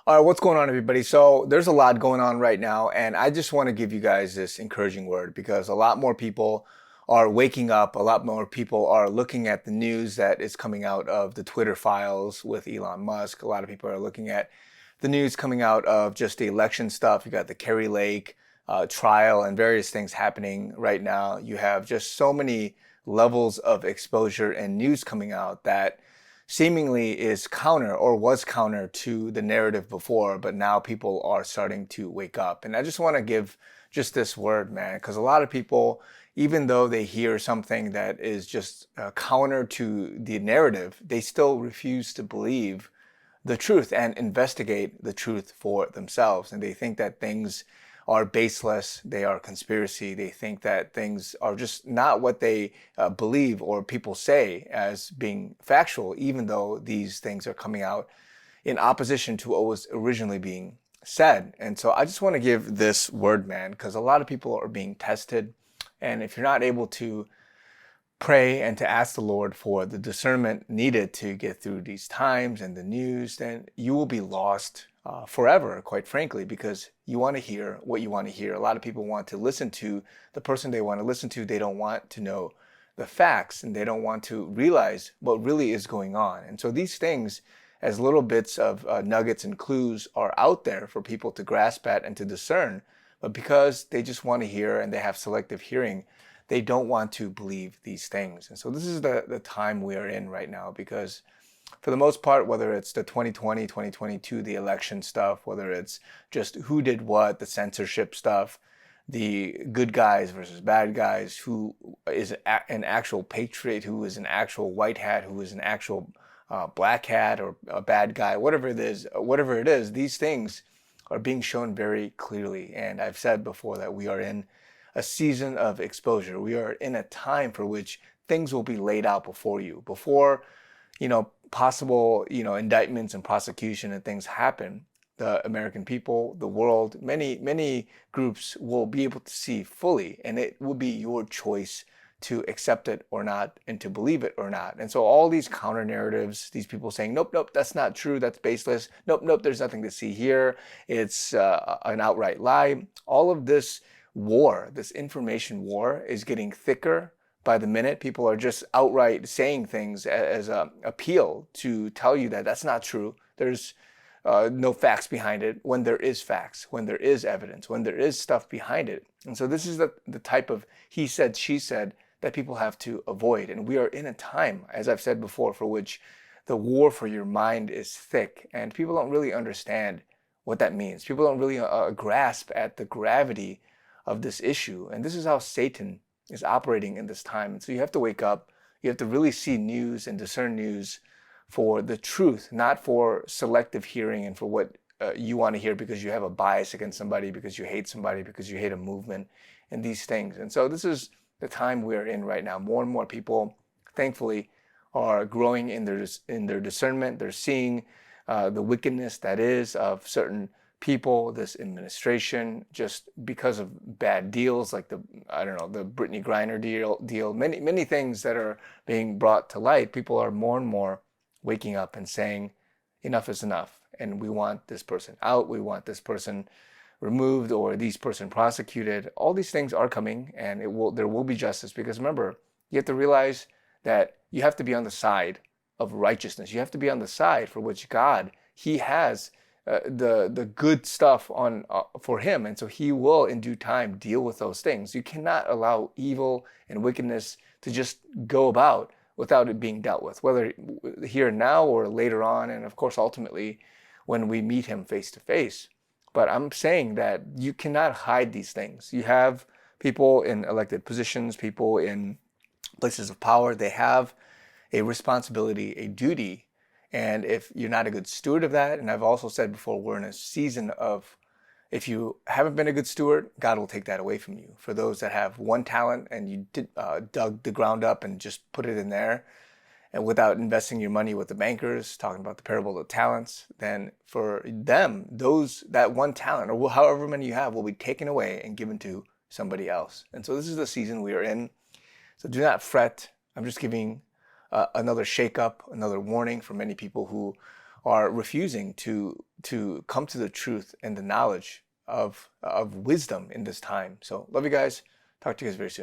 All right, what's going on, everybody? So there's a lot going on right now, and I just want to give you guys this encouraging word because a lot more people are waking up. A lot more people are looking at the news that is coming out of the Twitter files with Elon Musk. A lot of people are looking at the news coming out of just the election stuff. You got the Kerry Lake trial and various things happening right now. You have just so many levels of exposure and news coming out that seemingly is counter or was counter to the narrative before, but now people are starting to wake up. And I just want to give just this word, man, because a lot of people, even though they hear something that is just counter to the narrative, they still refuse to believe the truth and investigate the truth for themselves. And they think that things are baseless, they are conspiracy, they think that things are just not what they believe or people say as being factual, even though these things are coming out in opposition to what was originally being said. And so I just want to give this word, man, because a lot of people are being tested. And if you're not able to pray and to ask the Lord for the discernment needed to get through these times and the news, then you will be lost forever, quite frankly, because you want to hear what you want to hear. A lot of people want to listen to the person they want to listen to. They don't want to know the facts and they don't want to realize what really is going on. And so these things, as little bits of nuggets and clues, are out there for people to grasp at and to discern. But because they just want to hear and they have selective hearing, they don't want to believe these things. And so this is the time we are in right now, because for the most part, whether it's the 2020, 2022, the election stuff, whether it's just who did what, the censorship stuff, the good guys versus bad guys, who is an actual patriot, who is an actual white hat, who is an actual black hat or a bad guy, whatever it is, these things are being shown very clearly. And I've said before that we are in a season of exposure. We are in a time for which things will be laid out before you, before, possible, indictments and prosecution and things happen. The American people, the world, many groups will be able to see fully, and it will be your choice to accept it or not and to believe it or not. And so all these counter narratives, these people saying, nope, nope, that's not true, that's baseless, nope, nope, there's nothing to see here, it's an outright lie. All of this war, this information war, is getting thicker by the minute. People are just outright saying things as a appeal to tell you that that's not true. There's no facts behind it, when there is facts, when there is evidence, when there is stuff behind it. And so this is the type of he said, she said that people have to avoid. And we are in a time, as I've said before, for which the war for your mind is thick. And people don't really understand what that means. People don't really grasp at the gravity of this issue. And this is how Satan is operating in this time. And so you have to wake up. You have to really see news and discern news for the truth, not for selective hearing and for what you want to hear because you have a bias against somebody, because you hate somebody, because you hate a movement and these things. And so this is the time we're in right now. More and more people, thankfully, are growing in their discernment. They're seeing the wickedness that is of certain people, this administration, just because of bad deals like the Brittany Griner deal, many things that are being brought to light. People are more and more waking up and saying enough is enough, and we want this person out, we want this person removed, or these person prosecuted. All these things are coming, and there will be justice, because remember, you have to realize that you have to be on the side of righteousness. You have to be on the side for which God, he has the good stuff on for him, and so he will in due time deal with those things. You cannot allow evil and wickedness to just go about without it being dealt with, whether here now or later on, and of course ultimately when we meet him face to face. But I'm saying that you cannot hide these things. You have people in elected positions, people in places of power. They have a responsibility, a duty. And if you're not a good steward of that, and I've also said before, we're in a season of, if you haven't been a good steward, God will take that away from you. For those that have one talent and you dug the ground up and just put it in there, and without investing your money with the bankers, talking about the parable of talents, then for them, that one talent, or however many you have, will be taken away and given to somebody else. And so this is the season we are in. So do not fret. I'm just giving another shakeup, another warning for many people who are refusing to come to the truth and the knowledge of wisdom in this time. So love you guys. Talk to you guys very soon.